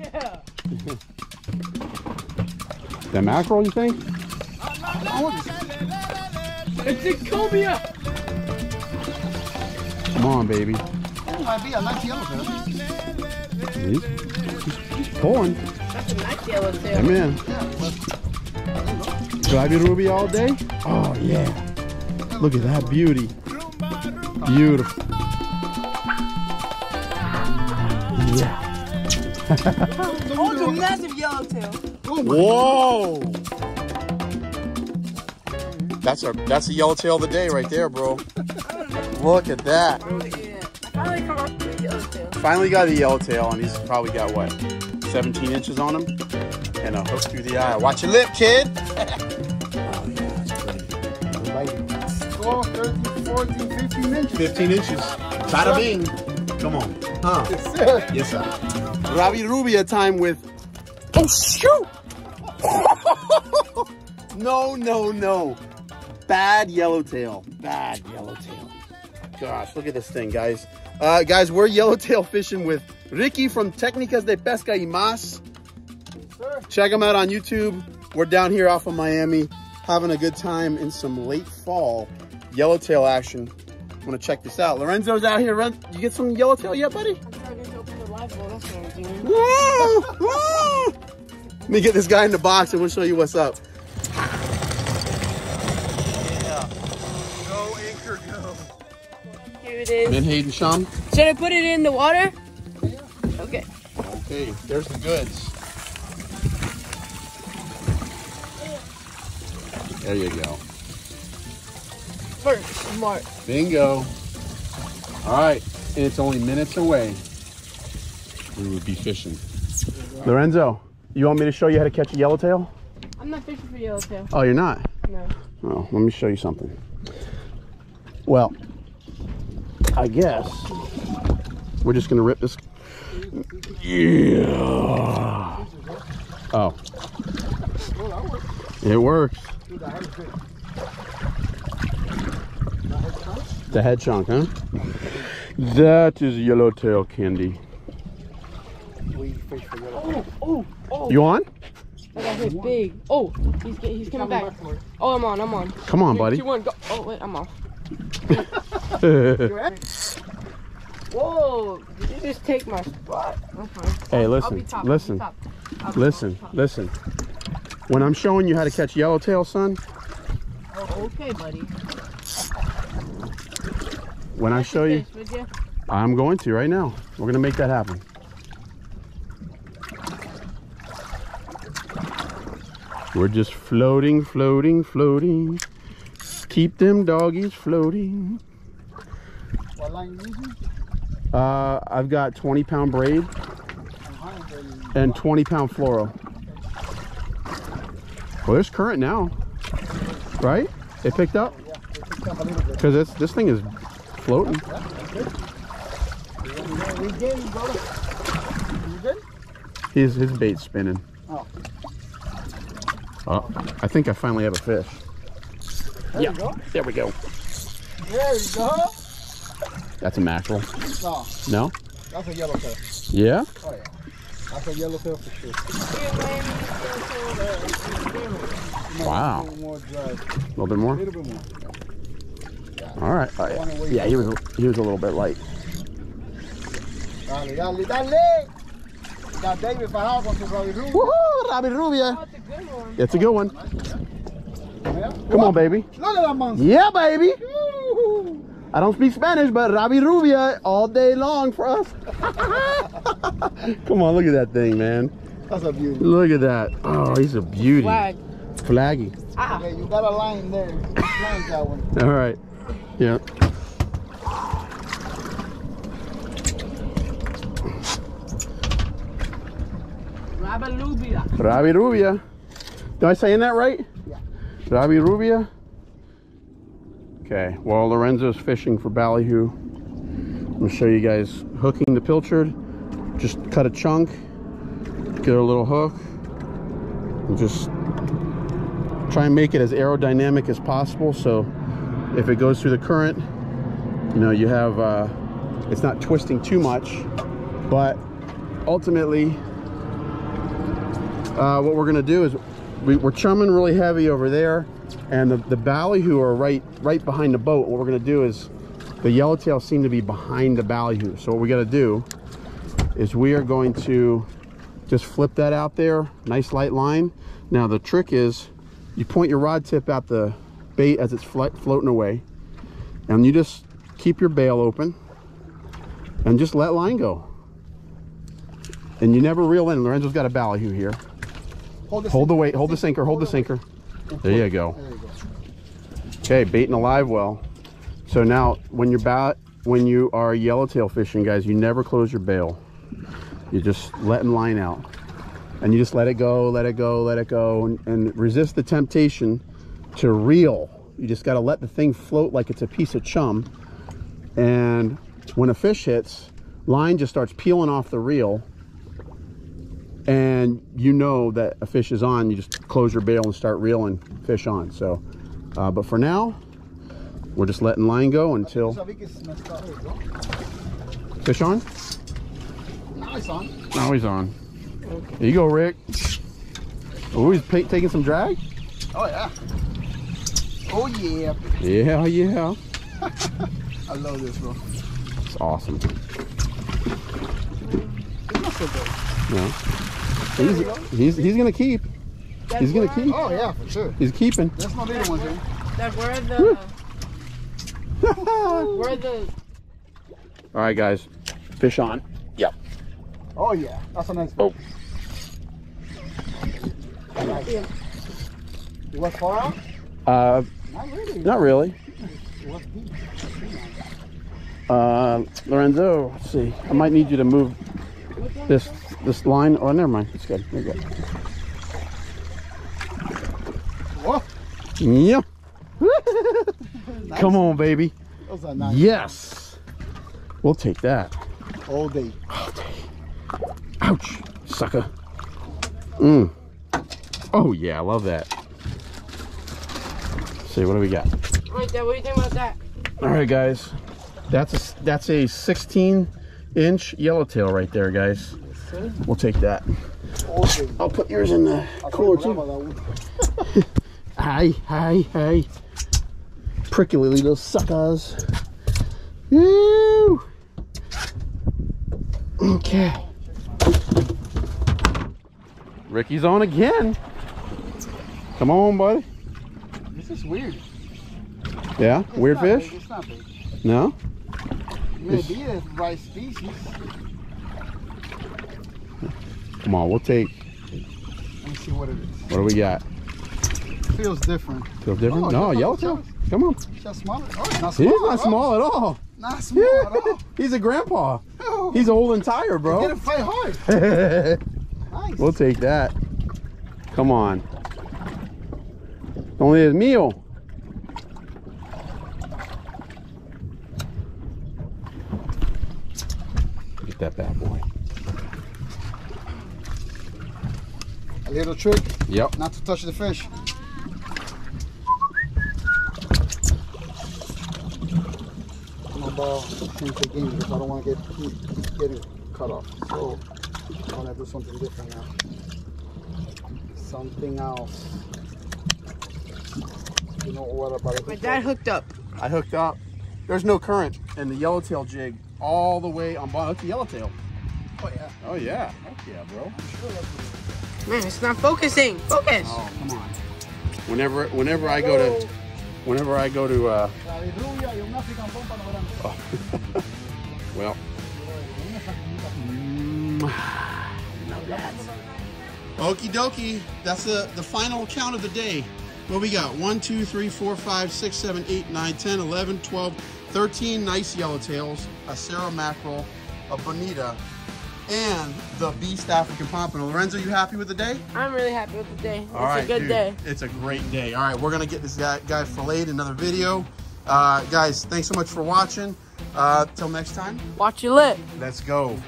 Yeah. That mackerel, you think? It's a cobia. Come on, baby. That might be a nice yellowtail. He's pulling. That's a nice yellowtail. Hey, man. Rabirubia all day? Oh, yeah. Look at that beauty. Beautiful. Yeah. Oh, it's a massive yellowtail. Whoa! That's a yellowtail of the day right there, bro. Look at that. Finally got a yellowtail, and he's probably got what, 17 inches on him, and a hook through the eye. Watch your lip, kid. Oh yeah, that's pretty. 12, 13, 14, 15 inches. 15 inches. Bada bing. Come on. Huh? Yes, sir. Yes, sir. Rabirubia time with. Oh shoot! No, no, no. Bad yellowtail. Bad yellowtail. Gosh, look at this thing, guys. Guys, we're yellowtail fishing with Ricky from Técnicas de Pesca y Más. Sir. Check him out on YouTube. We're down here off of Miami, having a good time in some late fall yellowtail action. I want to check this out. Lorenzo's out here. You get some yellowtail yet, buddy? I'm trying to open the live well, that's what I'm doing. Let me get this guy in the box and we'll show you what's up. Yeah. Go, anchor, go. Here it is. Menhaden Shum. Should I put it in the water? Okay. Okay, there's the goods. There you go. First, smart. Bingo. All right, and it's only minutes away. We would be fishing. Lorenzo, you want me to show you how to catch a yellowtail? I'm not fishing for yellowtail. Oh, you're not? No. Oh, let me show you something. Well, I guess we're just gonna rip this. Yeah. Oh. It works. The head chunk, huh? That is yellowtail candy. Oh. You on? I got hit big. Oh, he's coming back. Oh, I'm on. Come on, 3, buddy. 2, 1, go. Oh, wait, I'm off. Whoa, did you just take my spot? Hey, I'll listen, be top, listen, I'll be top. listen. When I'm showing you how to catch yellowtail, son, Oh, okay, buddy. when I show you, Fish, would you? I'm going to right now. We're gonna make that happen. We're just floating. Keep them doggies floating. What line you using? I've got 20-pound braid and 20-pound fluoro. Well, there's current now, right? It picked up? Yeah, it picked up a little bit. Because this thing is floating. Yeah, we good, brother. You good? His bait's spinning. Oh. Oh, I think I finally have a fish. There you go. There we go. There you go. That's a mackerel. No, No? that's a yellowtail. Yeah? Oh yeah. That's a yellowtail for sure. Wow. A little more dry. A little bit more? A little bit more. All right. Oh, yeah, he was a little bit light. Dale. Got David Fajal con su rabirubia. Woohoo! Rabirubia. Oh, it's a good one. It's a good one. Yeah. Come on, baby. Look at that monster. Yeah, baby. Woo. I don't speak Spanish, but rabirubia all day long for us. Come on, look at that thing, man. That's a beauty. Look at that. Oh, he's a beauty. Flag. Flaggy. Ah. Okay, you got a line there. Line that one. All right. Yeah. Rabirubia. Rabirubia. Am I saying that right? Yeah. Rabirubia. Okay, while Lorenzo's fishing for ballyhoo, I'm gonna show you guys hooking the pilchard. Just cut a chunk, get a little hook, and just try and make it as aerodynamic as possible. So if it goes through the current, you know, you have, it's not twisting too much, but ultimately what we're gonna do is we're chumming really heavy over there, and the ballyhoo are right behind the boat. What we're gonna do is the yellowtail seem to be behind the ballyhoo. So what we gotta do is we are going to just flip that out there, nice light line. Now the trick is you point your rod tip at the bait as it's floating away, and you just keep your bail open and just let line go. And you never reel in. Lorenzo's got a ballyhoo here. Hold the weight, hold the sinker, hold the sinker. There you go. Okay, baiting a live well. So now when you are yellowtail fishing, guys, you never close your bail. You're just letting line out. And you just let it go, let it go, let it go, and resist the temptation to reel. You just gotta let the thing float like it's a piece of chum. And when a fish hits, line just starts peeling off the reel, and you know that a fish is on. You just close your bail and start reeling fish on. So but for now we're just letting line go until fish on. Now he's on. Now he's on. There you go, Rick. Oh, he's taking some drag. Oh yeah. Oh yeah. Yeah, yeah. I love this, bro. It's awesome. It's not so good. No. He's gonna keep. He's gonna keep. Oh yeah, for sure. He's keeping. That's no little one, dude. That where the where the. All right, guys. Fish on. Yep. Oh yeah, that's a nice Oh. fish. Nice. You was far out? Not really. Not really. It was deep. Lorenzo, let's see. I might need you to move this line. Oh, never mind. It's good. There you go. Whoa. Yep. Nice. Come on, baby. Those are nice. Yes. We'll take that. All day. All day. Ouch, sucker. Mm. Oh yeah, I love that. Let's see, what do we got? Right there, what do you think about that? All right, guys. That's a 16-inch yellowtail right there, guys. We'll take that. Okay. I'll put yours in the cooler too. Hi, hi, hi. Prickly little suckers. Woo! Okay. Ricky's on again. Come on, buddy. This is weird. Yeah? It's Weird not fish? big, it's not big. No? Maybe it's right species. Come on, we'll take. Let me see what it is. What do we got? Feels different. Feels different? Oh, No, just yellowtail. like Come on. Just smaller. Oh, it's not small. He's not small at all. Not small at all. He's a grandpa. Oh. He's old and tired, Get bro. it fight hard. Nice. We'll take that. Come on. Only a meal. Get that bad boy. A little trick. Yep. Not to touch the fish. I'm about to change the game because I don't want to keep getting cut off. So I want to do something different now. Something else. You know what about it? My dad hooked up. I hooked up. There's no current in the yellowtail jig all the way on bottom. That's the yellowtail. Oh yeah. Oh yeah. Heck yeah, bro. Man, it's not focusing. Focus. Oh, come on. Whenever I go to oh. Well. Okie dokie. That's the final count of the day. What we got? 1, 2, 3, 4, 5, 6, 7, 8, 9, 10, 11, 12, 13 nice yellowtails, a Cerro mackerel, a bonita, and the beast African pompano. Lorenzo, you happy with the day? I'm really happy with the day. All right, It's a good dude, day. It's a great day. All right, we're gonna get this guy filleted in another video. Guys, thanks so much for watching. Till next time. Watch your lip. Let's go.